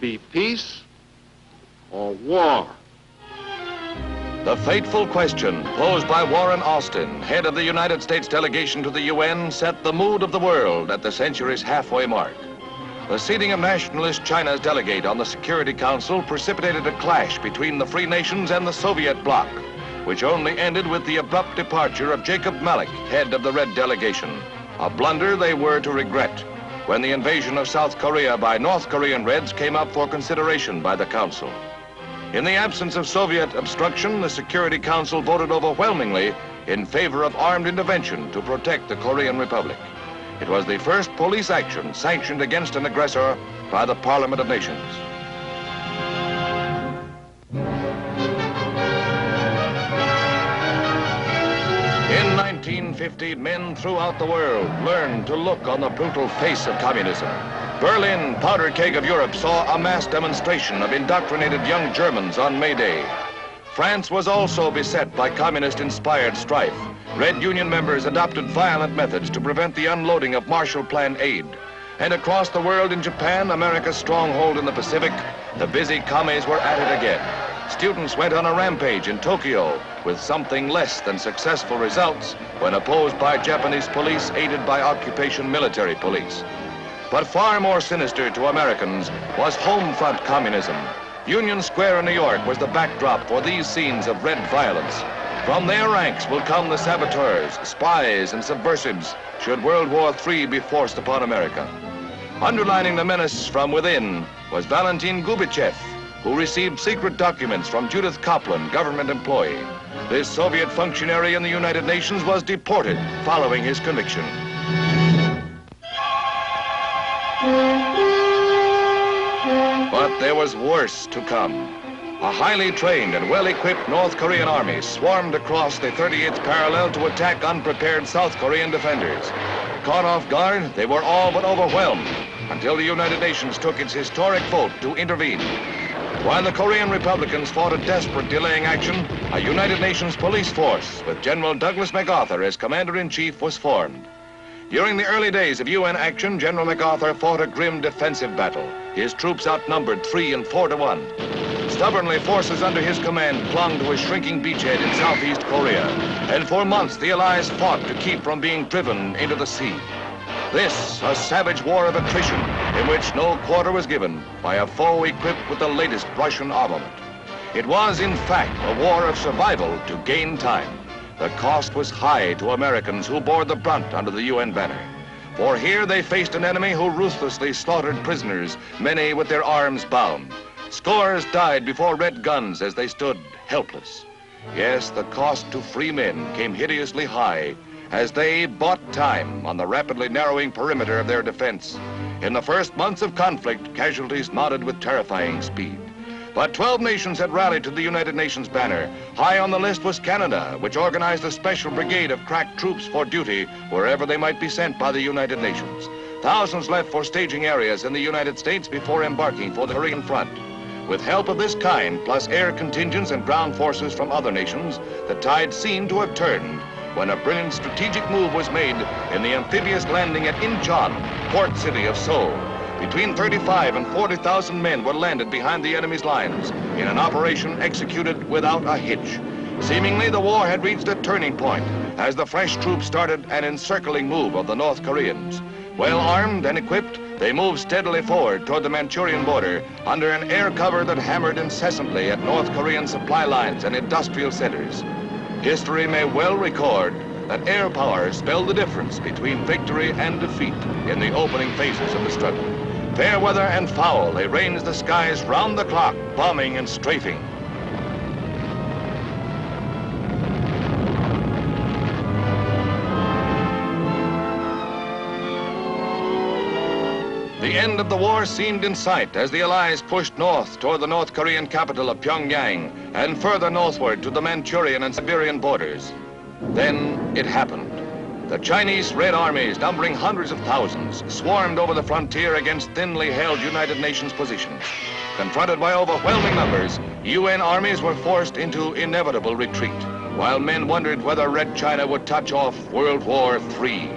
be peace or war? The fateful question posed by Warren Austin, head of the United States delegation to the UN, set the mood of the world at the century's halfway mark. The seating of nationalist China's delegate on the Security Council precipitated a clash between the free nations and the Soviet bloc, which only ended with the abrupt departure of Jacob Malik, head of the Red delegation. A blunder they were to regret when the invasion of South Korea by North Korean Reds came up for consideration by the Council. In the absence of Soviet obstruction, the Security Council voted overwhelmingly in favor of armed intervention to protect the Korean Republic. It was the first police action sanctioned against an aggressor by the Parliament of Nations. In 1950, men throughout the world learned to look on the brutal face of communism. Berlin, powder keg of Europe, saw a mass demonstration of indoctrinated young Germans on May Day. France was also beset by communist-inspired strife. Red Union members adopted violent methods to prevent the unloading of Marshall Plan aid. And across the world in Japan, America's stronghold in the Pacific, the busy commies were at it again. Students went on a rampage in Tokyo with something less than successful results when opposed by Japanese police aided by occupation military police. But far more sinister to Americans was home front communism. Union Square in New York was the backdrop for these scenes of red violence. From their ranks will come the saboteurs, spies, and subversives should World War III be forced upon America. Underlining the menace from within was Valentin Gubichev, who received secret documents from Judith Kaplan, government employee. This Soviet functionary in the United Nations was deported following his conviction. But there was worse to come. A highly trained and well-equipped North Korean army swarmed across the 38th parallel to attack unprepared South Korean defenders. Caught off guard, they were all but overwhelmed until the United Nations took its historic vote to intervene. While the Korean Republicans fought a desperate delaying action, a United Nations police force with General Douglas MacArthur as commander-in-chief was formed. During the early days of UN action, General MacArthur fought a grim defensive battle. His troops outnumbered 3 and 4 to 1. Stubbornly, forces under his command clung to a shrinking beachhead in Southeast Korea, and for months the Allies fought to keep from being driven into the sea. This, a savage war of attrition in which no quarter was given by a foe equipped with the latest Russian armament. It was, in fact, a war of survival to gain time. The cost was high to Americans who bore the brunt under the UN banner. For here they faced an enemy who ruthlessly slaughtered prisoners, many with their arms bound. Scores died before red guns as they stood helpless. Yes, the cost to free men came hideously high as they bought time on the rapidly narrowing perimeter of their defense. In the first months of conflict, casualties mounted with terrifying speed. But 12 nations had rallied to the United Nations banner. High on the list was Canada, which organized a special brigade of crack troops for duty wherever they might be sent by the United Nations. Thousands left for staging areas in the United States before embarking for the Korean front. With help of this kind, plus air contingents and ground forces from other nations, the tide seemed to have turned when a brilliant strategic move was made in the amphibious landing at Incheon, port city of Seoul. Between 35 and 40,000 men were landed behind the enemy's lines in an operation executed without a hitch. Seemingly, the war had reached a turning point as the fresh troops started an encircling move of the North Koreans. Well armed and equipped, they moved steadily forward toward the Manchurian border under an air cover that hammered incessantly at North Korean supply lines and industrial centers. History may well record that air power spelled the difference between victory and defeat in the opening phases of the struggle. Fair weather and foul, they ranged the skies round the clock, bombing and strafing. The end of the war seemed in sight as the Allies pushed north toward the North Korean capital of Pyongyang and further northward to the Manchurian and Siberian borders. Then it happened. The Chinese Red armies, numbering hundreds of thousands, swarmed over the frontier against thinly held United Nations positions. Confronted by overwhelming numbers, UN armies were forced into inevitable retreat, while men wondered whether Red China would touch off World War III.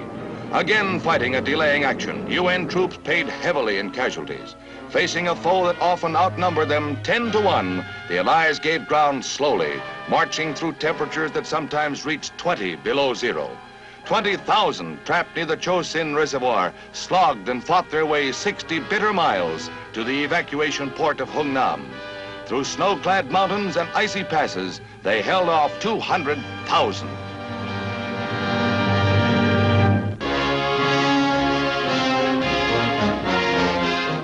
Again fighting a delaying action, UN troops paid heavily in casualties. Facing a foe that often outnumbered them 10 to 1, the Allies gave ground slowly, marching through temperatures that sometimes reached 20 below zero. 20,000 trapped near the Chosin Reservoir slogged and fought their way 60 bitter miles to the evacuation port of Hungnam. Through snow-clad mountains and icy passes, they held off 200,000.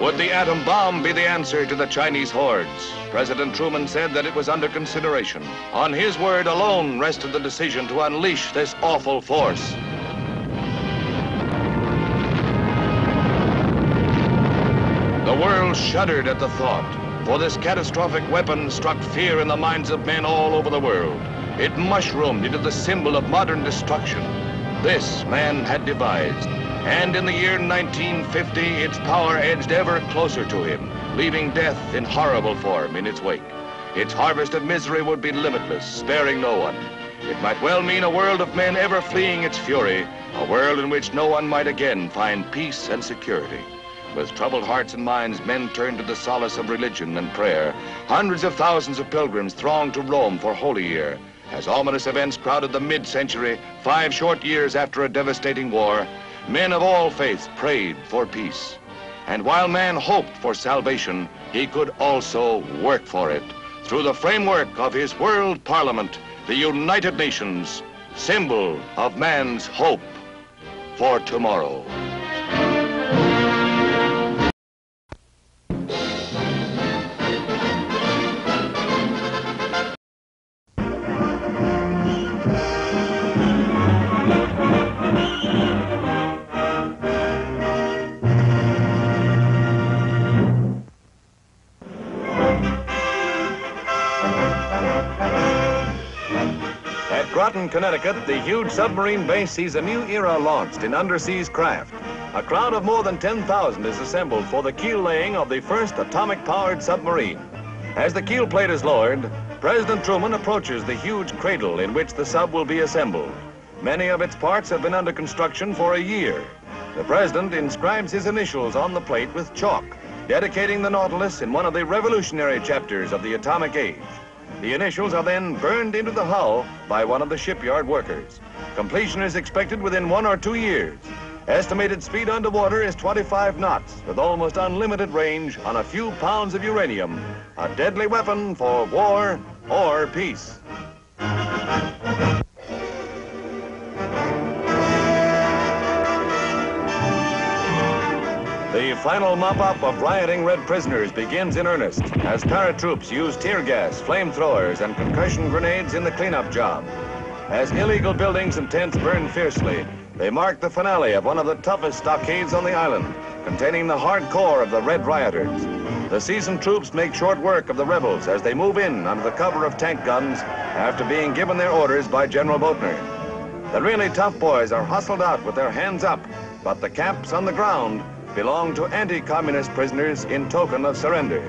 Would the atom bomb be the answer to the Chinese hordes? President Truman said that it was under consideration. On his word alone rested the decision to unleash this awful force. The world shuddered at the thought, for this catastrophic weapon struck fear in the minds of men all over the world. It mushroomed into the symbol of modern destruction. This man had devised. And in the year 1950, its power edged ever closer to him, leaving death in horrible form in its wake. Its harvest of misery would be limitless, sparing no one. It might well mean a world of men ever fleeing its fury, a world in which no one might again find peace and security. With troubled hearts and minds, men turned to the solace of religion and prayer. Hundreds of thousands of pilgrims thronged to Rome for Holy Year. As ominous events crowded the mid-century, 5 short years after a devastating war, men of all faiths prayed for peace. And while man hoped for salvation, he could also work for it through the framework of his World Parliament, the United Nations, symbol of man's hope for tomorrow. Groton, Connecticut, the huge submarine base sees a new era launched in underseas craft. A crowd of more than 10,000 is assembled for the keel laying of the first atomic-powered submarine. As the keel plate is lowered, President Truman approaches the huge cradle in which the sub will be assembled. Many of its parts have been under construction for a year. The president inscribes his initials on the plate with chalk, dedicating the Nautilus in one of the revolutionary chapters of the atomic age. The initials are then burned into the hull by one of the shipyard workers. Completion is expected within 1 or 2 years. Estimated speed underwater is 25 knots, with almost unlimited range on a few pounds of uranium, a deadly weapon for war or peace. The final mop-up of rioting red prisoners begins in earnest as paratroops use tear gas, flamethrowers, and concussion grenades in the cleanup job. As illegal buildings and tents burn fiercely, they mark the finale of one of the toughest stockades on the island, containing the hardcore of the red rioters. The seasoned troops make short work of the rebels as they move in under the cover of tank guns after being given their orders by General Boatner. The really tough boys are hustled out with their hands up, but the caps on the ground belong to anti-communist prisoners in token of surrender.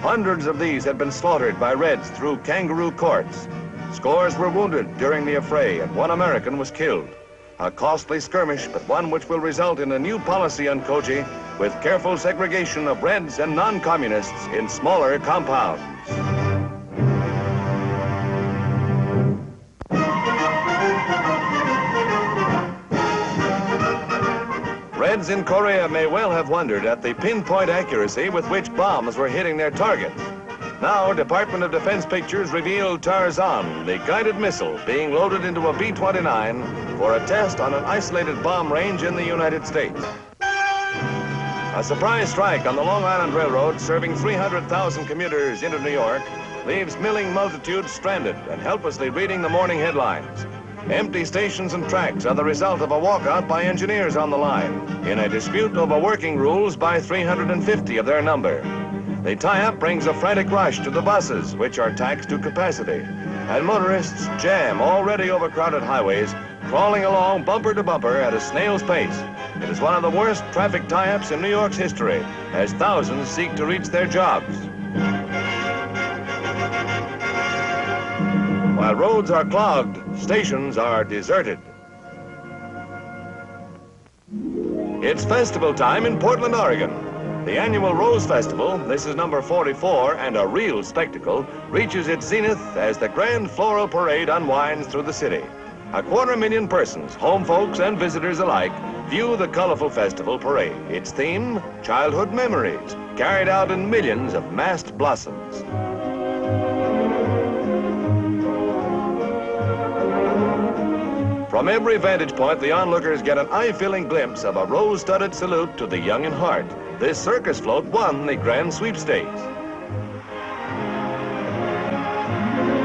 Hundreds of these had been slaughtered by Reds through kangaroo courts. Scores were wounded during the affray, and 1 American was killed. A costly skirmish, but one which will result in a new policy on Koji, with careful segregation of Reds and non-communists in smaller compounds. Reds in Korea may well have wondered at the pinpoint accuracy with which bombs were hitting their targets. Now, Department of Defense pictures reveal Tarzan, the guided missile being loaded into a B-29 for a test on an isolated bomb range in the United States. A surprise strike on the Long Island Railroad, serving 300,000 commuters into New York, leaves milling multitudes stranded and helplessly reading the morning headlines. Empty stations and tracks are the result of a walkout by engineers on the line in a dispute over working rules by 350 of their number. The tie-up brings a frantic rush to the buses, which are taxed to capacity, and motorists jam already overcrowded highways, crawling along bumper to bumper at a snail's pace. It is one of the worst traffic tie-ups in New York's history, as thousands seek to reach their jobs. While roads are clogged, stations are deserted. It's festival time in Portland, Oregon. The annual Rose Festival, this is number 44 and a real spectacle, reaches its zenith as the grand floral parade unwinds through the city. 250,000 persons, home folks and visitors alike, view the colorful festival parade. Its theme, childhood memories, carried out in millions of massed blossoms. From every vantage point, the onlookers get an eye-filling glimpse of a rose-studded salute to the young in heart. This circus float won the grand sweepstakes.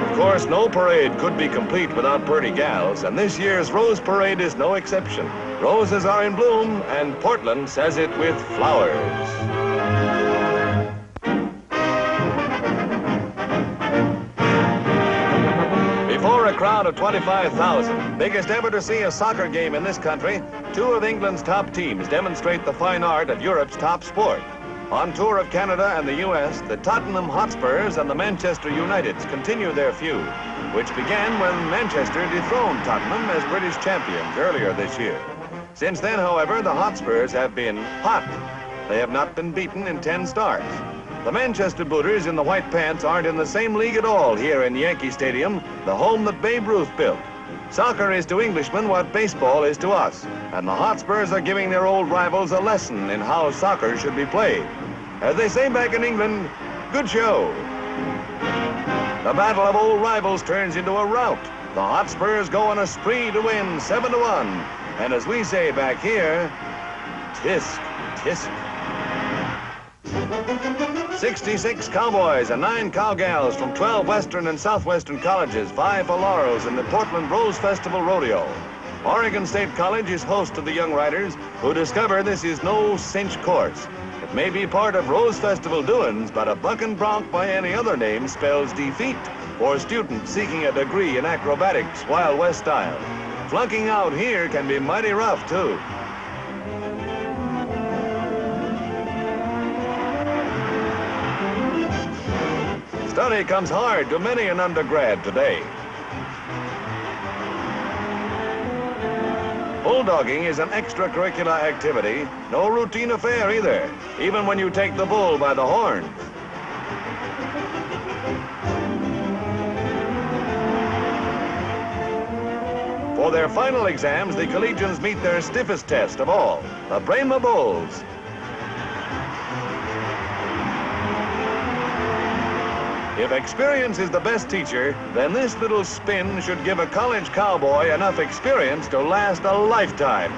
Of course, no parade could be complete without pretty gals, and this year's Rose Parade is no exception. Roses are in bloom, and Portland says it with flowers. Before a crowd of 25,000, biggest ever to see a soccer game in this country, two of England's top teams demonstrate the fine art of Europe's top sport. On tour of Canada and the U.S., the Tottenham Hotspurs and the Manchester Uniteds continue their feud, which began when Manchester dethroned Tottenham as British champions earlier this year. Since then, however, the Hotspurs have been hot. They have not been beaten in 10 starts. The Manchester Booters in the white pants aren't in the same league at all here in Yankee Stadium, the home that Babe Ruth built. Soccer is to Englishmen what baseball is to us, and the Hotspurs are giving their old rivals a lesson in how soccer should be played. As they say back in England, good show. The battle of old rivals turns into a rout. The Hotspurs go on a spree to win 7-1, and as we say back here, tisk, tisk. 66 cowboys and 9 cowgals from 12 western and southwestern colleges vie for laurels in the Portland Rose Festival Rodeo. Oregon State College is host to the young riders who discover this is no cinch course. It may be part of Rose Festival doings, but a bucking bronc by any other name spells defeat for students seeking a degree in acrobatics, Wild West style. Flunking out here can be mighty rough, too. Study comes hard to many an undergrad today. Bulldogging is an extracurricular activity, no routine affair either, even when you take the bull by the horns. For their final exams, the collegians meet their stiffest test of all, the Brahma Bulls. If experience is the best teacher, then this little spin should give a college cowboy enough experience to last a lifetime.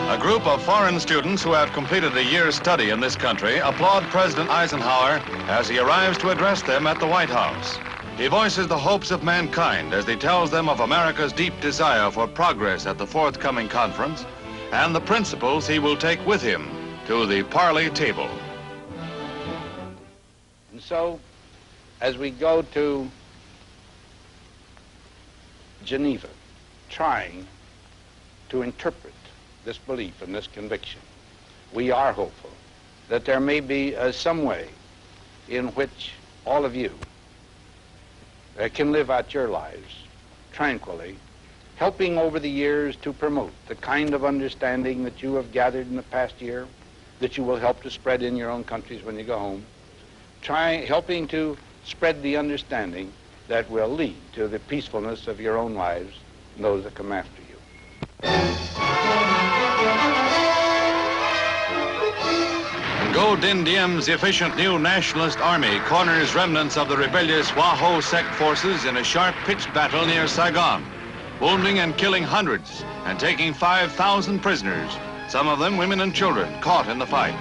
A group of foreign students who have completed a year's study in this country applaud President Eisenhower as he arrives to address them at the White House. He voices the hopes of mankind as he tells them of America's deep desire for progress at the forthcoming conference and the principles he will take with him to the parley table. And so, as we go to Geneva, trying to interpret this belief and this conviction, we are hopeful that there may be some way in which all of you can live out your lives tranquilly, helping over the years to promote the kind of understanding that you have gathered in the past year, that you will help to spread in your own countries when you go home, helping to spread the understanding that will lead to the peacefulness of your own lives and those that come after you. Ngo Dinh Diem's efficient new nationalist army corners remnants of the rebellious Hoa Ho sect forces in a sharp-pitched battle near Saigon, wounding and killing hundreds and taking 5,000 prisoners, some of them women and children caught in the fight.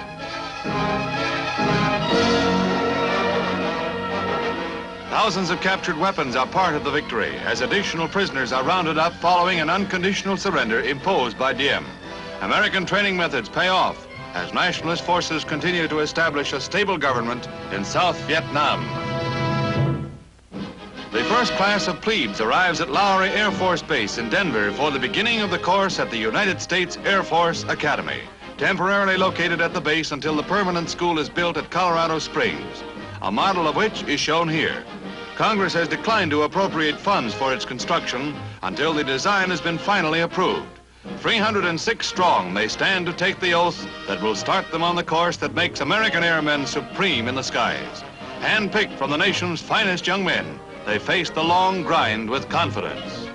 Thousands of captured weapons are part of the victory as additional prisoners are rounded up following an unconditional surrender imposed by Diem. American training methods pay off as nationalist forces continue to establish a stable government in South Vietnam. The first class of plebes arrives at Lowry Air Force Base in Denver for the beginning of the course at the United States Air Force Academy, temporarily located at the base until the permanent school is built at Colorado Springs, a model of which is shown here. Congress has declined to appropriate funds for its construction until the design has been finally approved. 306 strong, they stand to take the oath that will start them on the course that makes American airmen supreme in the skies. Handpicked from the nation's finest young men, they face the long grind with confidence.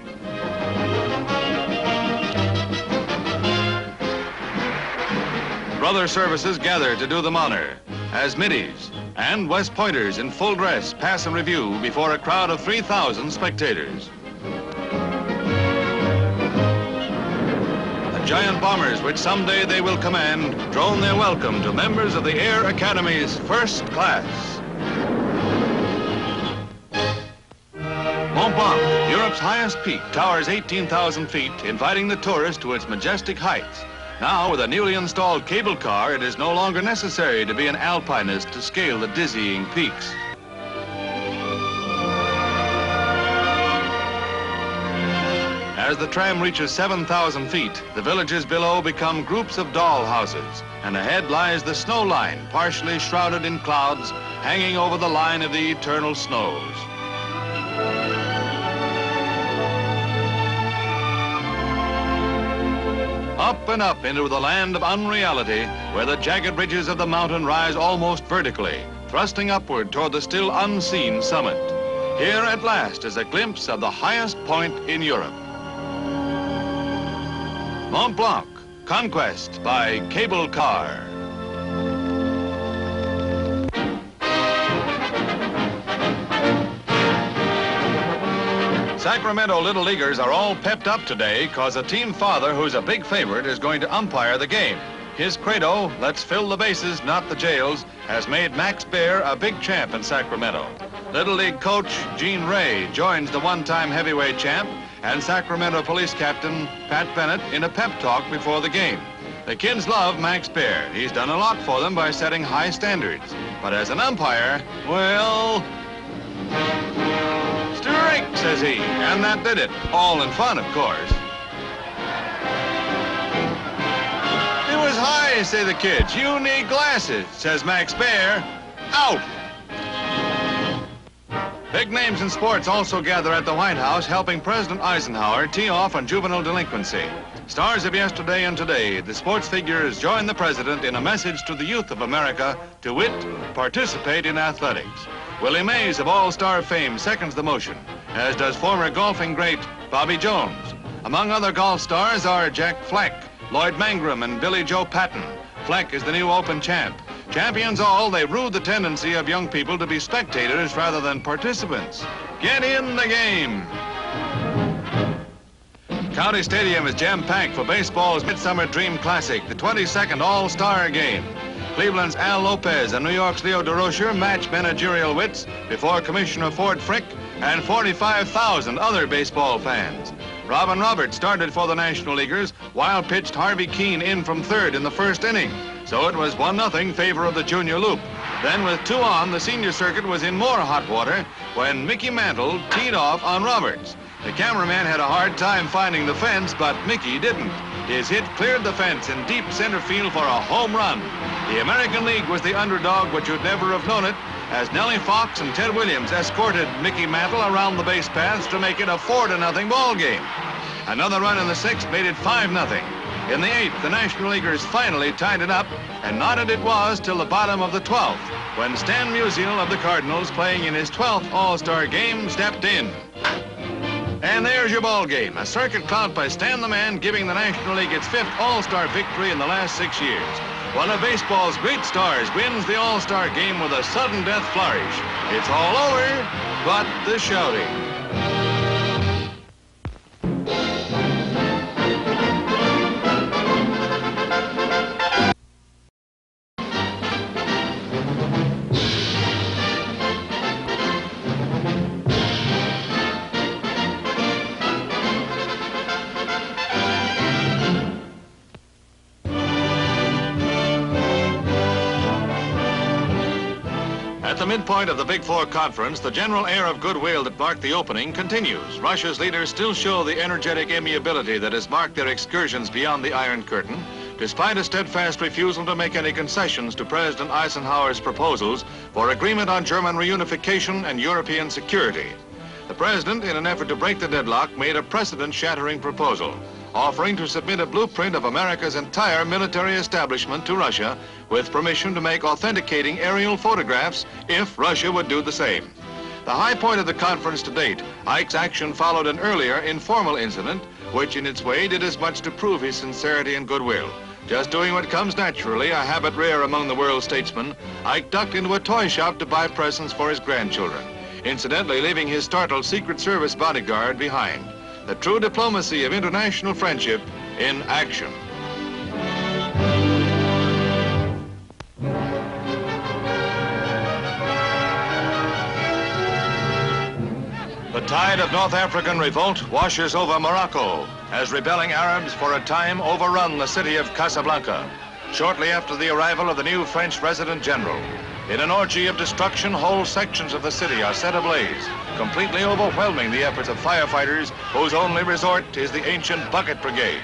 Brother services gather to do them honor as middies and West Pointers in full dress pass a review before a crowd of 3,000 spectators. The giant bombers, which someday they will command, drone their welcome to members of the Air Academy's first class. Mont Blanc, Europe's highest peak, towers 18,000 feet, inviting the tourist to its majestic heights. Now, with a newly installed cable car, it is no longer necessary to be an alpinist to scale the dizzying peaks. As the tram reaches 7,000 feet, the villages below become groups of doll houses, and ahead lies the snow line, partially shrouded in clouds, hanging over the line of the eternal snows. Up and up into the land of unreality, where the jagged ridges of the mountain rise almost vertically, thrusting upward toward the still unseen summit. Here at last is a glimpse of the highest point in Europe. Mont Blanc, conquest by cable car. Sacramento Little Leaguers are all pepped up today because a team father who's a big favorite is going to umpire the game. His credo, let's fill the bases, not the jails, has made Max Baer a big champ in Sacramento. Little League coach Gene Ray joins the one-time heavyweight champ and Sacramento Police Captain Pat Bennett in a pep talk before the game. The kids love Max Baer. He's done a lot for them by setting high standards. But as an umpire, well... Strike, says he, and that did it. All in fun, of course. It was high, say the kids. You need glasses, says Max Baer. Out! Big names in sports also gather at the White House, helping President Eisenhower tee off on juvenile delinquency. Stars of yesterday and today, the sports figures join the president in a message to the youth of America, to wit, participate in athletics. Willie Mays of All-Star fame seconds the motion, as does former golfing great Bobby Jones. Among other golf stars are Jack Fleck, Lloyd Mangrum, and Billy Joe Patton. Fleck is the new Open champ. Champions all, they rue the tendency of young people to be spectators rather than participants. Get in the game. County Stadium is jam-packed for baseball's Midsummer Dream Classic, the 22nd All-Star Game. Cleveland's Al Lopez and New York's Leo DeRocher match managerial wits before Commissioner Ford Frick and 45,000 other baseball fans. Robin Roberts started for the National Leaguers, while pitched Harvey Keene in from third in the first inning. So it was 1-0 favor of the junior loop. Then with 2 on, the senior circuit was in more hot water when Mickey Mantle teed off on Roberts. The cameraman had a hard time finding the fence, but Mickey didn't. His hit cleared the fence in deep center field for a home run. The American League was the underdog, but you'd never have known it, as Nellie Fox and Ted Williams escorted Mickey Mantle around the base paths to make it a 4-0 ball game. Another run in the 6th made it 5-0. In the 8th, the National Leaguers finally tied it up, and not it was till the bottom of the 12th, when Stan Musial of the Cardinals, playing in his 12th All-Star game, stepped in. And there's your ball game, a circuit clout by Stan the Man, giving the National League its 5th All-Star victory in the last 6 years. One of baseball's great stars wins the All-Star game with a sudden death flourish. It's all over, but the shouting. At the midpoint of the Big Four conference, the general air of goodwill that marked the opening continues. Russia's leaders still show the energetic amiability that has marked their excursions beyond the Iron Curtain, despite a steadfast refusal to make any concessions to President Eisenhower's proposals for agreement on German reunification and European security. The president, in an effort to break the deadlock, made a precedent-shattering proposal, offering to submit a blueprint of America's entire military establishment to Russia with permission to make authenticating aerial photographs if Russia would do the same. The high point of the conference to date, Ike's action followed an earlier informal incident, which in its way did as much to prove his sincerity and goodwill. Just doing what comes naturally, a habit rare among the world statesmen, Ike ducked into a toy shop to buy presents for his grandchildren, incidentally leaving his startled Secret Service bodyguard behind. The true diplomacy of international friendship in action. The tide of North African revolt washes over Morocco as rebelling Arabs for a time overrun the city of Casablanca, shortly after the arrival of the new French resident general. In an orgy of destruction, whole sections of the city are set ablaze, completely overwhelming the efforts of firefighters whose only resort is the ancient bucket brigade.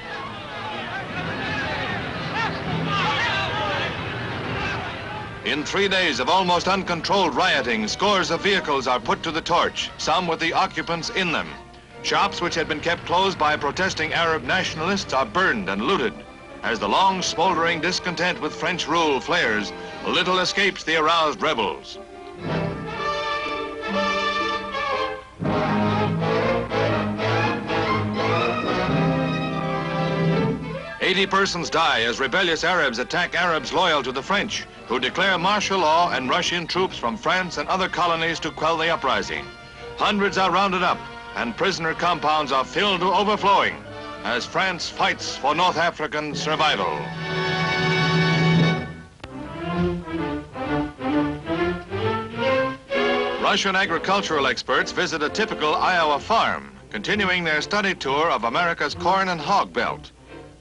In 3 days of almost uncontrolled rioting, scores of vehicles are put to the torch, some with the occupants in them. Shops which had been kept closed by protesting Arab nationalists are burned and looted. As the long smoldering discontent with French rule flares, little escapes the aroused rebels. "80 persons die as rebellious Arabs attack Arabs loyal to the French, who declare martial law and rush in troops from France and other colonies to quell the uprising. Hundreds are rounded up, and prisoner compounds are filled to overflowing as France fights for North African survival." Russian agricultural experts visit a typical Iowa farm, continuing their study tour of America's corn and hog belt.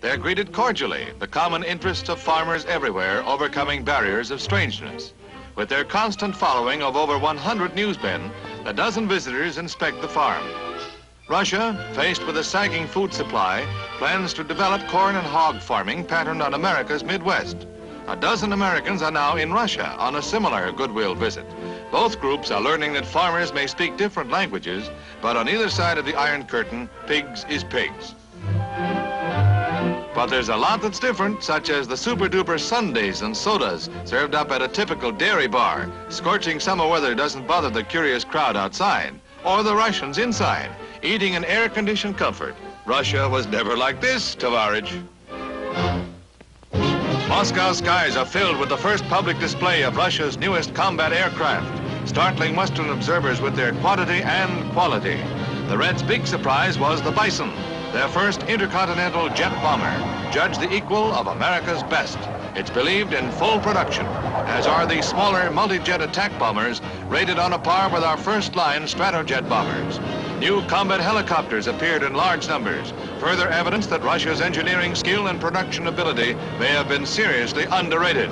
They're greeted cordially, the common interests of farmers everywhere overcoming barriers of strangeness. With their constant following of over 100 newsmen, a dozen visitors inspect the farm. Russia, faced with a sagging food supply, plans to develop corn and hog farming patterned on America's Midwest. A dozen Americans are now in Russia on a similar goodwill visit. Both groups are learning that farmers may speak different languages, but on either side of the Iron Curtain, pigs is pigs. But there's a lot that's different, such as the super-duper sundaes and sodas served up at a typical dairy bar. Scorching summer weather doesn't bother the curious crowd outside, or the Russians inside, eating in air-conditioned comfort. Russia was never like this, Tovarich. Moscow skies are filled with the first public display of Russia's newest combat aircraft, startling Western observers with their quantity and quality. The Reds' big surprise was the Bison, their first intercontinental jet bomber, judged the equal of America's best. It's believed in full production, as are the smaller multi-jet attack bombers rated on a par with our first-line Stratojet bombers. New combat helicopters appeared in large numbers, further evidence that Russia's engineering skill and production ability may have been seriously underrated.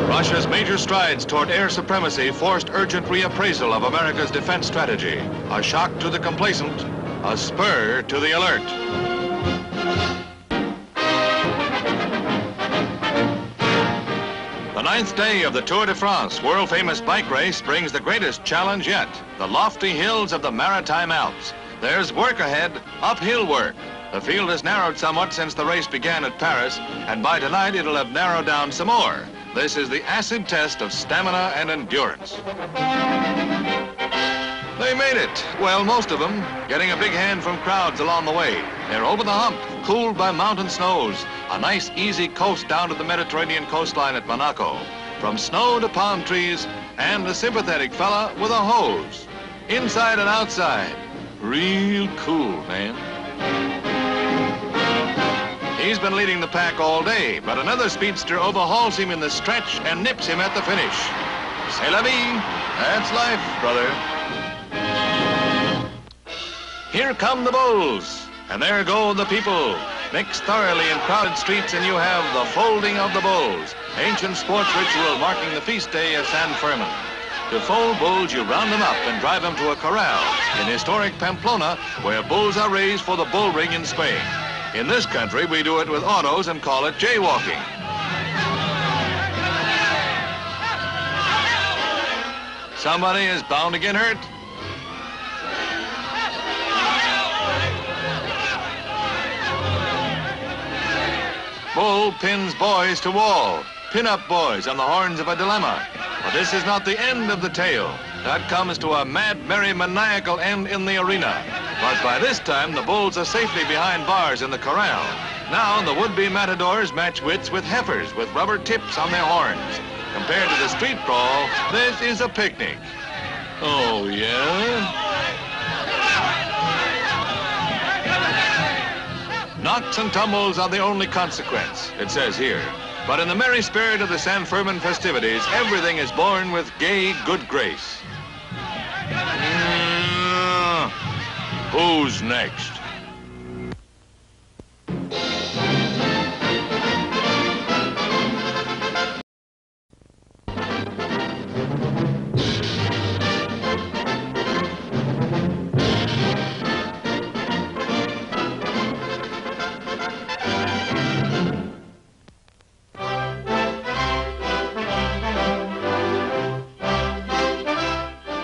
Russia's major strides toward air supremacy forced urgent reappraisal of America's defense strategy. A shock to the complacent, a spur to the alert. The 9th day of the Tour de France world-famous bike race brings the greatest challenge yet, the lofty hills of the Maritime Alps. There's work ahead, uphill work. The field has narrowed somewhat since the race began at Paris, and by tonight it'll have narrowed down some more. This is the acid test of stamina and endurance. They made it. Well, most of them, getting a big hand from crowds along the way. They're over the hump, cooled by mountain snows. A nice, easy coast down to the Mediterranean coastline at Monaco. From snow to palm trees, and a sympathetic fella with a hose. Inside and outside. Real cool, man. He's been leading the pack all day, but another speedster overhauls him in the stretch and nips him at the finish. C'est la vie. That's life, brother. Here come the bulls, and there go the people. Mix thoroughly in crowded streets and you have the folding of the bulls, ancient sports ritual marking the feast day of San Fermin. To fold bulls, you round them up and drive them to a corral in historic Pamplona, where bulls are raised for the bull ring in Spain. In this country, we do it with autos and call it jaywalking. Somebody is bound to get hurt. Bull pins boys to wall. Pin-up boys on the horns of a dilemma. But this is not the end of the tale. That comes to a mad, merry, maniacal end in the arena. But by this time, the bulls are safely behind bars in the corral. Now, the would-be matadors match wits with heifers with rubber tips on their horns. Compared to the street brawl, this is a picnic. Oh, yeah? Knocks and tumbles are the only consequence, it says here. But in the merry spirit of the San Fermin festivities, everything is born with gay good grace. Who's next?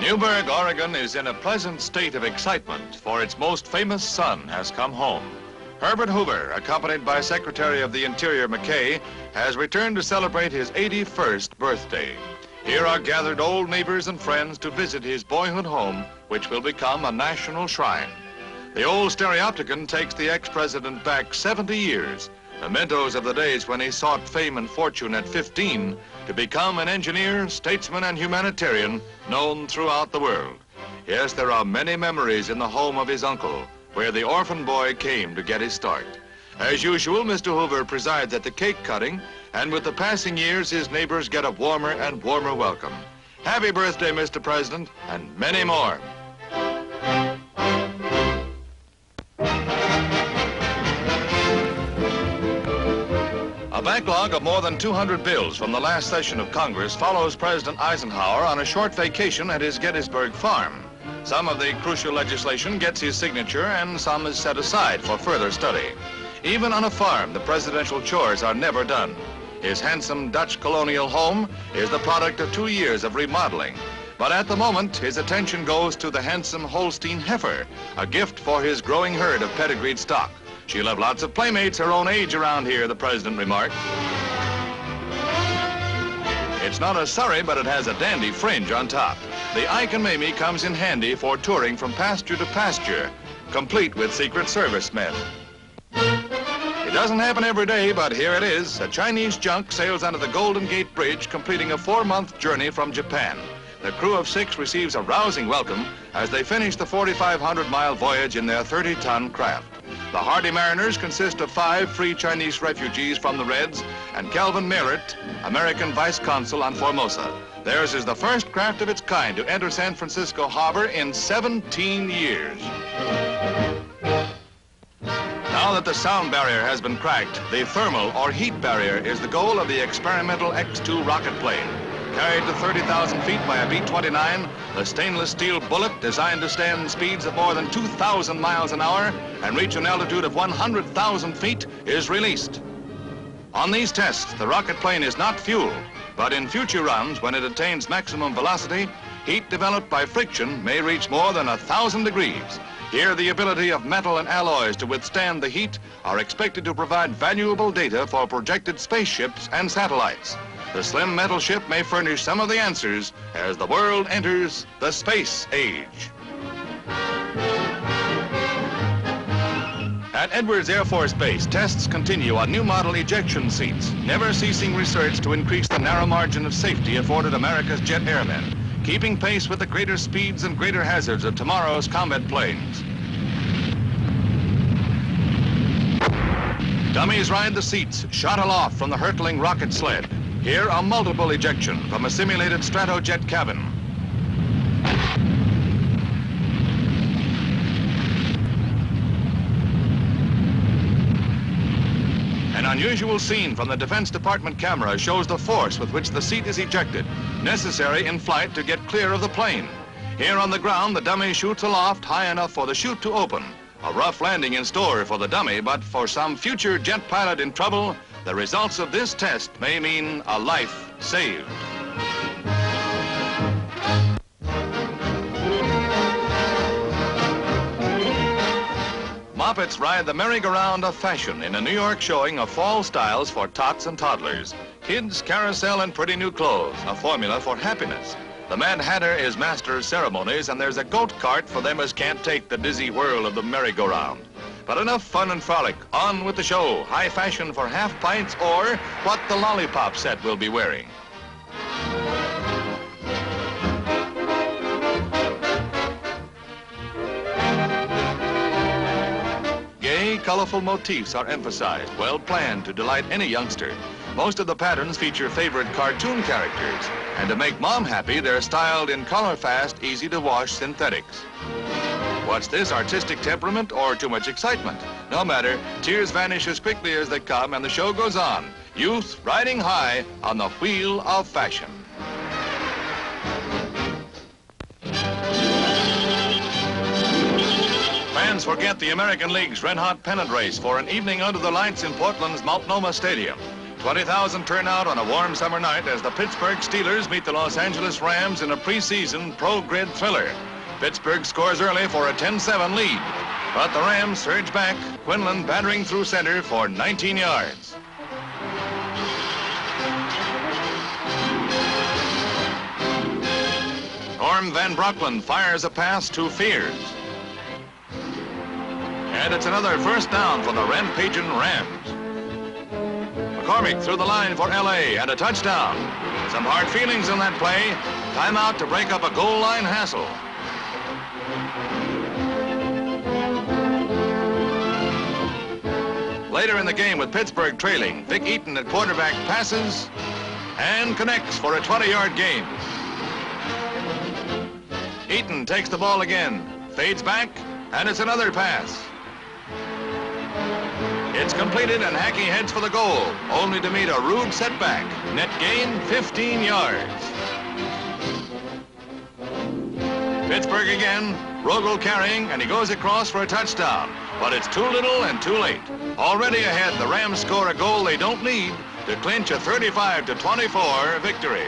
Newberg, Oregon is in a pleasant state of excitement, for its most famous son has come home. Herbert Hoover, accompanied by Secretary of the Interior McKay, has returned to celebrate his 81st birthday. Here are gathered old neighbors and friends to visit his boyhood home, which will become a national shrine. The old stereopticon takes the ex-president back 70 years, mementos of the days when he sought fame and fortune at 15 to become an engineer, statesman, and humanitarian known throughout the world. Yes, there are many memories in the home of his uncle, where the orphan boy came to get his start. As usual, Mr. Hoover presides at the cake cutting, and with the passing years, his neighbors get a warmer and warmer welcome. Happy birthday, Mr. President, and many more. A backlog of more than 200 bills from the last session of Congress follows President Eisenhower on a short vacation at his Gettysburg farm. Some of the crucial legislation gets his signature and some is set aside for further study. Even on a farm, the presidential chores are never done. His handsome Dutch colonial home is the product of 2 years of remodeling. But at the moment, his attention goes to the handsome Holstein heifer, a gift for his growing herd of pedigreed stock. She'll have lots of playmates her own age around here, the president remarked. It's not a Surrey, but it has a dandy fringe on top. The Ike and Mamie comes in handy for touring from pasture to pasture, complete with Secret Service men. It doesn't happen every day, but here it is. A Chinese junk sails under the Golden Gate Bridge, completing a 4-month journey from Japan. The crew of 6 receives a rousing welcome as they finish the 4,500-mile voyage in their 30-ton craft. The hardy mariners consist of 5 free Chinese refugees from the Reds and Calvin Merritt, American Vice Consul on Formosa. Theirs is the first craft of its kind to enter San Francisco Harbor in 17 years. Now that the sound barrier has been cracked, the thermal or heat barrier is the goal of the experimental X-2 rocket plane. Carried to 30,000 feet by a B-29, the stainless steel bullet, designed to stand speeds of more than 2,000 miles an hour and reach an altitude of 100,000 feet, is released. On these tests, the rocket plane is not fuel, but in future runs, when it attains maximum velocity, heat developed by friction may reach more than 1,000 degrees. Here, the ability of metal and alloys to withstand the heat are expected to provide valuable data for projected spaceships and satellites. The slim metal ship may furnish some of the answers as the world enters the space age. At Edwards Air Force Base, tests continue on new model ejection seats, never-ceasing research to increase the narrow margin of safety afforded America's jet airmen, keeping pace with the greater speeds and greater hazards of tomorrow's combat planes. Dummies ride the seats, shot aloft from the hurtling rocket sled. Here, a multiple ejection from a simulated stratojet cabin. unusual scene from the Defense Department camera shows the force with which the seat is ejected, necessary in flight to get clear of the plane. Here on the ground, the dummy shoots aloft high enough for the chute to open. A rough landing in store for the dummy, but for some future jet pilot in trouble, the results of this test may mean a life saved. Moppets ride the merry-go-round of fashion in a New York showing of fall styles for tots and toddlers. Kids, carousel, and pretty new clothes, a formula for happiness. The Mad Hatter is master of ceremonies, and there's a goat cart for them as can't take the dizzy whirl of the merry-go-round. But enough fun and frolic. On with the show. High fashion for half pints or what the lollipop set will be wearing. Gay, colorful motifs are emphasized, well planned to delight any youngster. Most of the patterns feature favorite cartoon characters, and to make mom happy, they're styled in color-fast, easy-to-wash synthetics. What's this, artistic temperament or too much excitement? No matter, tears vanish as quickly as they come, and the show goes on. Youth riding high on the wheel of fashion. Fans forget the American League's red-hot pennant race for an evening under the lights in Portland's Multnomah Stadium. 20,000 turn out on a warm summer night as the Pittsburgh Steelers meet the Los Angeles Rams in a preseason pro-grid thriller. Pittsburgh scores early for a 10-7 lead, but the Rams surge back, Quinlan battering through center for 19 yards. Norm Van Brocklin fires a pass to Fears. And it's another first down for the rampaging Rams. McCormick through the line for L.A. and a touchdown. Some hard feelings in that play. Timeout to break up a goal line hassle. Later in the game with Pittsburgh trailing, Vic Eaton at quarterback passes and connects for a 20-yard gain. Eaton takes the ball again, fades back, and it's another pass. It's completed and Hackey heads for the goal, only to meet a rude setback. Net gain, 15 yards. Pittsburgh again, Rogel carrying, and he goes across for a touchdown. But it's too little and too late. Already ahead, the Rams score a goal they don't need to clinch a 35-24 victory.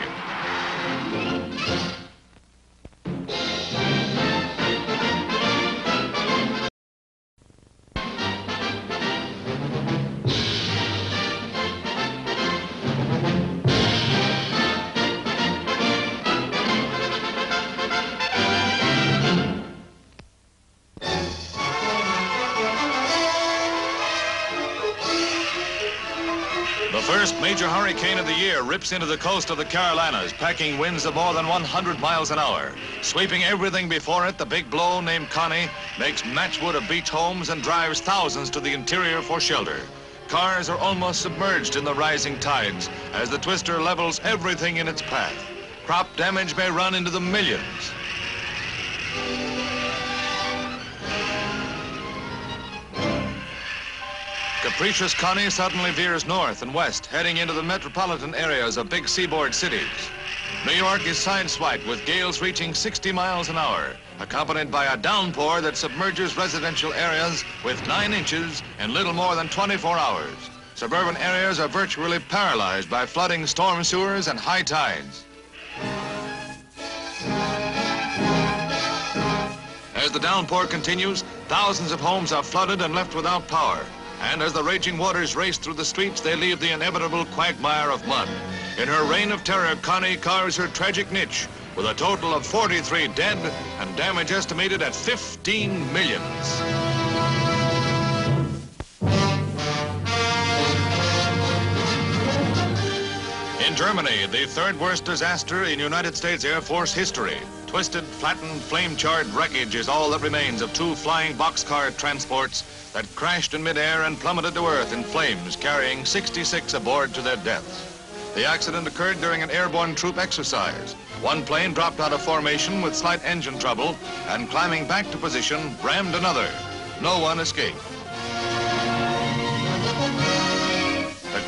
The first major hurricane of the year rips into the coast of the Carolinas, packing winds of more than 100 miles an hour. Sweeping everything before it, the big blow named Connie makes matchwood of beach homes and drives thousands to the interior for shelter. Cars are almost submerged in the rising tides as the twister levels everything in its path. Crop damage may run into the millions. Capricious Connie suddenly veers north and west, heading into the metropolitan areas of big seaboard cities. New York is sideswiped with gales reaching 60 miles an hour, accompanied by a downpour that submerges residential areas with 9 inches in little more than 24 hours. Suburban areas are virtually paralyzed by flooding storm sewers and high tides. As the downpour continues, thousands of homes are flooded and left without power. And as the raging waters race through the streets, they leave the inevitable quagmire of mud. In her reign of terror, Connie carves her tragic niche with a total of 43 dead and damage estimated at 15 millions. In Germany, the third worst disaster in United States Air Force history. Twisted, flattened, flame-charred wreckage is all that remains of 2 flying boxcar transports that crashed in midair and plummeted to earth in flames, carrying 66 aboard to their deaths. The accident occurred during an airborne troop exercise. One plane dropped out of formation with slight engine trouble and climbing back to position, rammed another. No one escaped.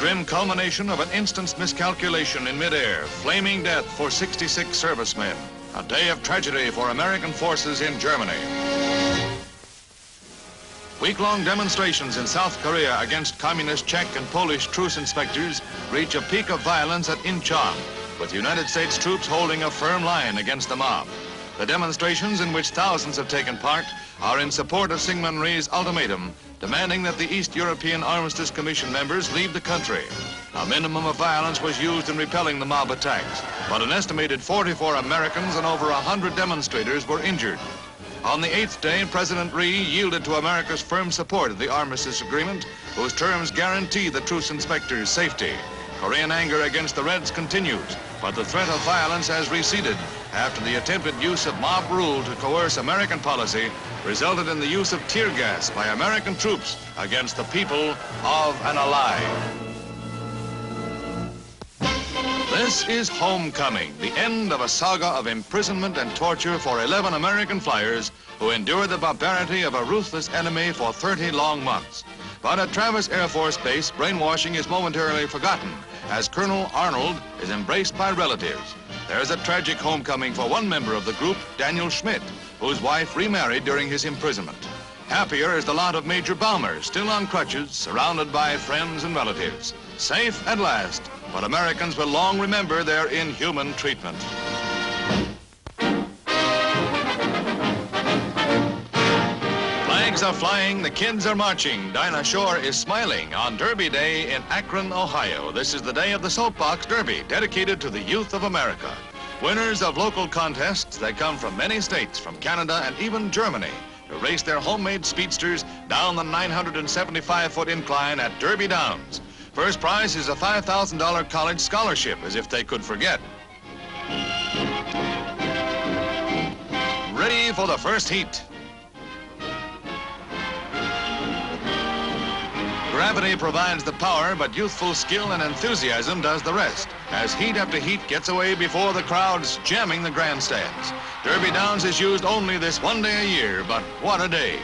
grim culmination of an instant's miscalculation in midair, flaming death for 66 servicemen. A day of tragedy for American forces in Germany. Week-long demonstrations in South Korea against communist Czech and Polish truce inspectors reach a peak of violence at Incheon, with United States troops holding a firm line against the mob. The demonstrations, in which thousands have taken part, are in support of Syngman Rhee's ultimatum, demanding that the East European Armistice Commission members leave the country. A minimum of violence was used in repelling the mob attacks, but an estimated 44 Americans and over 100 demonstrators were injured. On the 8th day, President Rhee yielded to America's firm support of the armistice agreement, whose terms guarantee the truce inspectors' safety. Korean anger against the Reds continues, but the threat of violence has receded after the attempted use of mob rule to coerce American policy resulted in the use of tear gas by American troops against the people of an ally. This is Homecoming, the end of a saga of imprisonment and torture for 11 American flyers who endured the barbarity of a ruthless enemy for 30 long months. But at Travis Air Force Base, brainwashing is momentarily forgotten as Colonel Arnold is embraced by relatives. There's a tragic homecoming for one member of the group, Daniel Schmidt, whose wife remarried during his imprisonment. Happier is the lot of Major Baumer, still on crutches, surrounded by friends and relatives. Safe at last, but Americans will long remember their inhuman treatment. Flags are flying, the kids are marching. Dinah Shore is smiling on Derby Day in Akron, Ohio. This is the day of the Soapbox Derby, dedicated to the youth of America. Winners of local contests that come from many states, from Canada and even Germany, to race their homemade speedsters down the 975-foot incline at Derby Downs. First prize is a $5,000 college scholarship, as if they could forget. Ready for the first heat. Gravity provides the power, but youthful skill and enthusiasm does the rest, as heat after heat gets away before the crowds jamming the grandstands. Derby Downs is used only this one day a year, but what a day.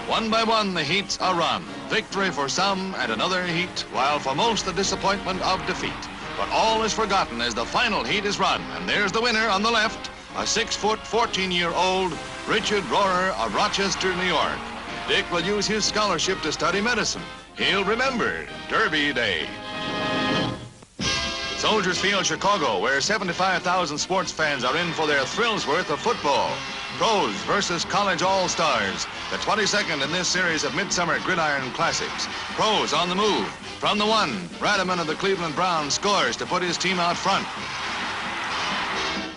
One by one, the heats are run. Victory for some and another heat, while for most the disappointment of defeat. But all is forgotten as the final heat is run, and there's the winner on the left, a 6-foot, 14-year-old Richard Rohrer of Rochester, New York. Dick will use his scholarship to study medicine. He'll remember Derby Day. Soldiers Field, Chicago, where 75,000 sports fans are in for their thrills worth of football. Pros versus college all-stars, the 22nd in this series of Midsummer Gridiron Classics. Pros on the move. From the one, Radaman of the Cleveland Browns scores to put his team out front.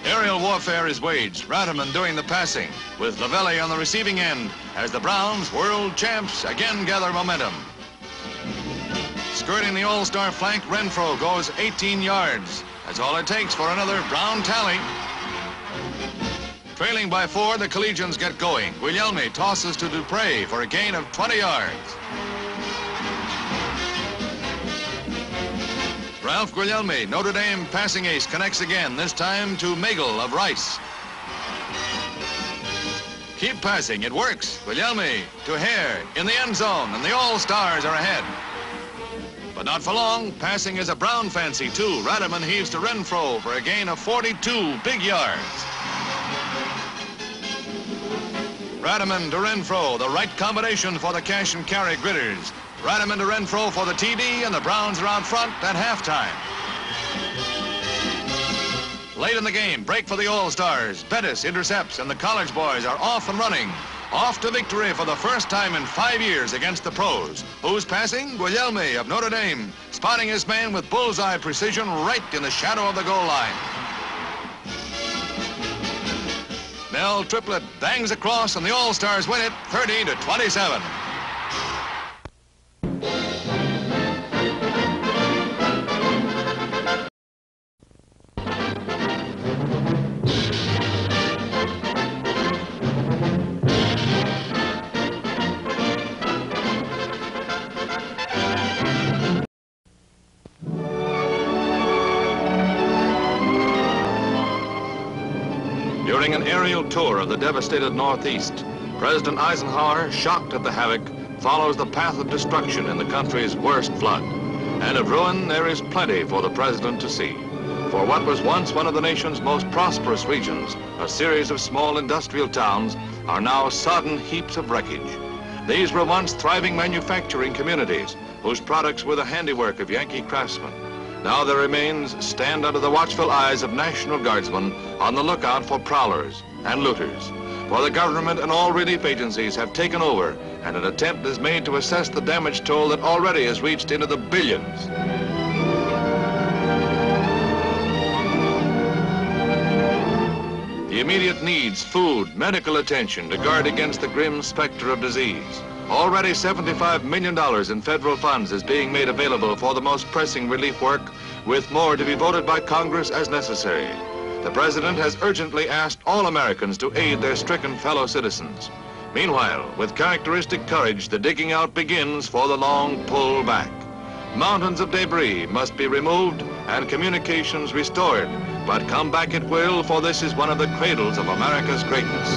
Aerial warfare is waged, Radaman doing the passing, with Lavelli on the receiving end, as the Browns, world champs, again gather momentum. Skirting the all-star flank, Renfro goes 18 yards. That's all it takes for another Brown tally. Trailing by 4, the collegians get going. Guglielmi tosses to Dupre for a gain of 20 yards. Ralph Guglielmi, Notre Dame passing ace, connects again, this time to Magel of Rice. Keep passing, it works. Guglielmi to Hare in the end zone, and the All-Stars are ahead. But not for long, passing is a Brown fancy too. Radaman heaves to Renfro for a gain of 42 big yards. Radaman to Renfro, the right combination for the cash and carry Gritters. Radaman to Renfro for the TD, and the Browns are out front at halftime. Late in the game, break for the All-Stars. Bettis intercepts, and the college boys are off and running. Off to victory for the first time in 5 years against the pros. Who's passing? Guglielmi of Notre Dame, spotting his man with bullseye precision right in the shadow of the goal line. Mel Triplett bangs across, and the All-Stars win it 30-27. During an aerial tour of the devastated Northeast, President Eisenhower, shocked at the havoc, follows the path of destruction in the country's worst flood. And of ruin, there is plenty for the president to see. For what was once one of the nation's most prosperous regions, a series of small industrial towns, are now sodden heaps of wreckage. These were once thriving manufacturing communities, whose products were the handiwork of Yankee craftsmen. Now their remains stand under the watchful eyes of National Guardsmen on the lookout for prowlers and looters. For the government and all relief agencies have taken over, and an attempt is made to assess the damage toll that already has reached into the billions. The immediate needs food, medical attention to guard against the grim specter of disease. Already $75 million in federal funds is being made available for the most pressing relief work, with more to be voted by Congress as necessary. The president has urgently asked all Americans to aid their stricken fellow citizens. Meanwhile, with characteristic courage, the digging out begins for the long pull back. Mountains of debris must be removed and communications restored, but come back it will, for this is one of the cradles of America's greatness.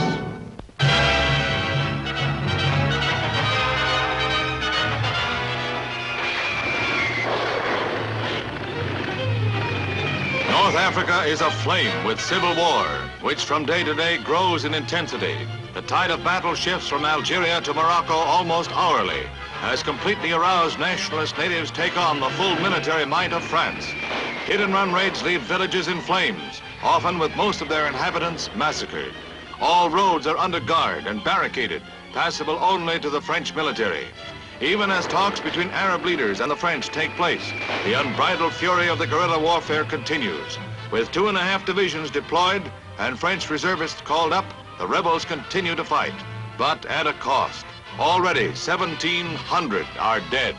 North Africa is aflame with civil war, which from day to day grows in intensity. The tide of battle shifts from Algeria to Morocco almost hourly. As completely aroused nationalist natives take on the full military might of France. Hit-and-run raids leave villages in flames, often with most of their inhabitants massacred. All roads are under guard and barricaded, passable only to the French military. Even as talks between Arab leaders and the French take place, the unbridled fury of the guerrilla warfare continues. With 2.5 divisions deployed and French reservists called up, the rebels continue to fight, but at a cost. Already 1,700 are dead.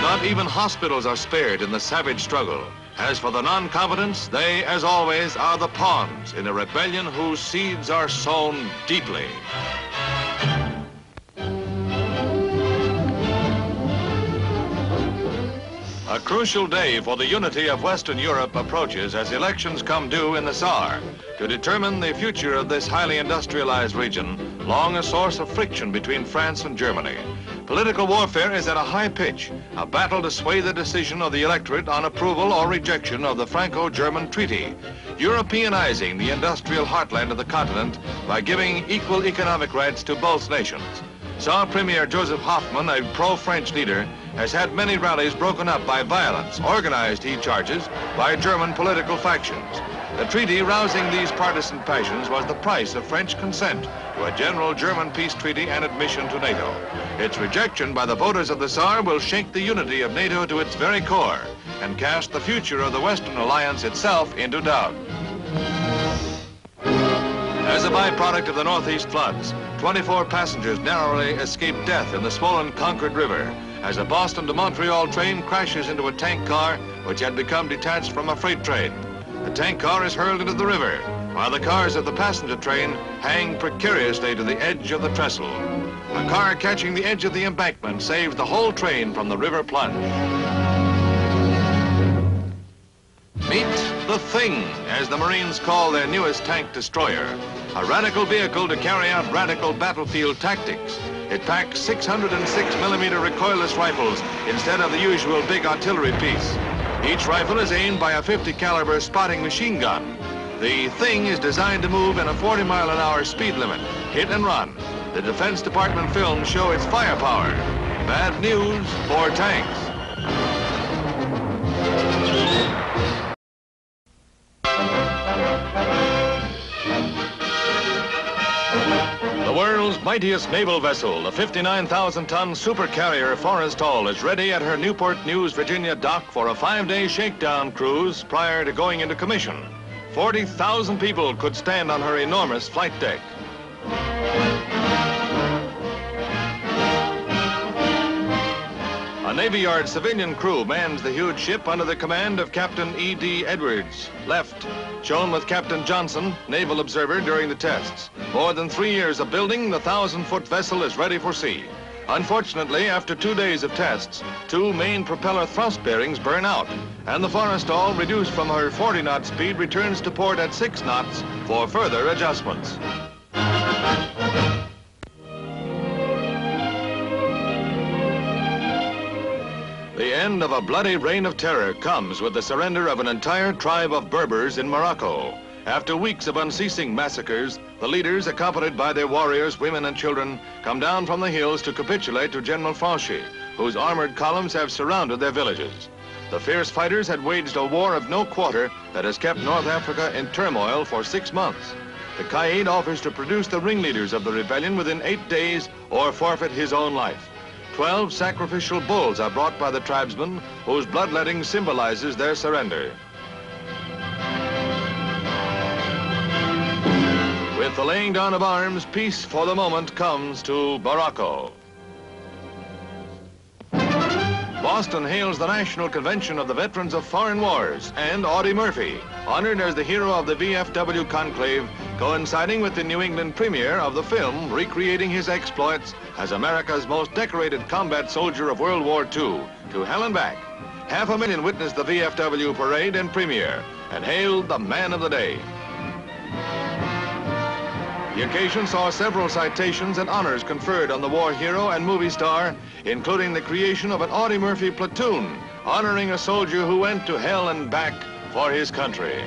Not even hospitals are spared in the savage struggle. As for the non-combatants, they, as always, are the pawns in a rebellion whose seeds are sown deeply. A crucial day for the unity of Western Europe approaches as elections come due in the Saar to determine the future of this highly industrialized region, long a source of friction between France and Germany. Political warfare is at a high pitch, a battle to sway the decision of the electorate on approval or rejection of the Franco-German treaty, Europeanizing the industrial heartland of the continent by giving equal economic rights to both nations. Saar Premier Joseph Hoffman, a pro-French leader, has had many rallies broken up by violence, organized, he charges, by German political factions. The treaty rousing these partisan passions was the price of French consent to a general German peace treaty and admission to NATO. Its rejection by the voters of the Saar will shake the unity of NATO to its very core and cast the future of the Western Alliance itself into doubt. As a byproduct of the Northeast floods, 24 passengers narrowly escaped death in the swollen Concord River as a Boston to Montreal train crashes into a tank car which had become detached from a freight train. The tank car is hurled into the river, while the cars of the passenger train hang precariously to the edge of the trestle. A car catching the edge of the embankment saves the whole train from the river plunge. Meet the Thing, as the Marines call their newest tank destroyer, a radical vehicle to carry out radical battlefield tactics. It packs 606mm recoilless rifles instead of the usual big artillery piece. Each rifle is aimed by a 50 caliber spotting machine gun. The Thing is designed to move in a 40-mile-an-hour speed limit, hit and run. The Defense Department films show its firepower. Bad news for tanks. The world's mightiest naval vessel, the 59,000-ton supercarrier Forest Hall, is ready at her Newport News, Virginia dock for a 5-day shakedown cruise prior to going into commission. 40,000 people could stand on her enormous flight deck. A Navy Yard civilian crew mans the huge ship under the command of Captain E.D. Edwards, left, shown with Captain Johnson, naval observer during the tests. More than 3 years of building, the 1,000-foot vessel is ready for sea. Unfortunately, after 2 days of tests, 2 main propeller thrust bearings burn out, and the Forrestal, reduced from her 40-knot speed, returns to port at 6 knots for further adjustments. The end of a bloody reign of terror comes with the surrender of an entire tribe of Berbers in Morocco. After weeks of unceasing massacres, the leaders, accompanied by their warriors, women and children, come down from the hills to capitulate to General Franchi, whose armored columns have surrounded their villages. The fierce fighters had waged a war of no quarter that has kept North Africa in turmoil for 6 months. The Caid offers to produce the ringleaders of the rebellion within 8 days or forfeit his own life. 12 sacrificial bulls are brought by the tribesmen, whose bloodletting symbolizes their surrender. With the laying down of arms, peace for the moment comes to Morocco. Boston hails the National Convention of the Veterans of Foreign Wars and Audie Murphy, honored as the hero of the VFW conclave, coinciding with the New England premiere of the film recreating his exploits as America's most decorated combat soldier of World War II, To Hell and Back. 500,000 witnessed the VFW parade and premiere and hailed the man of the day. The occasion saw several citations and honors conferred on the war hero and movie star, including the creation of an Audie Murphy platoon, honoring a soldier who went to hell and back for his country.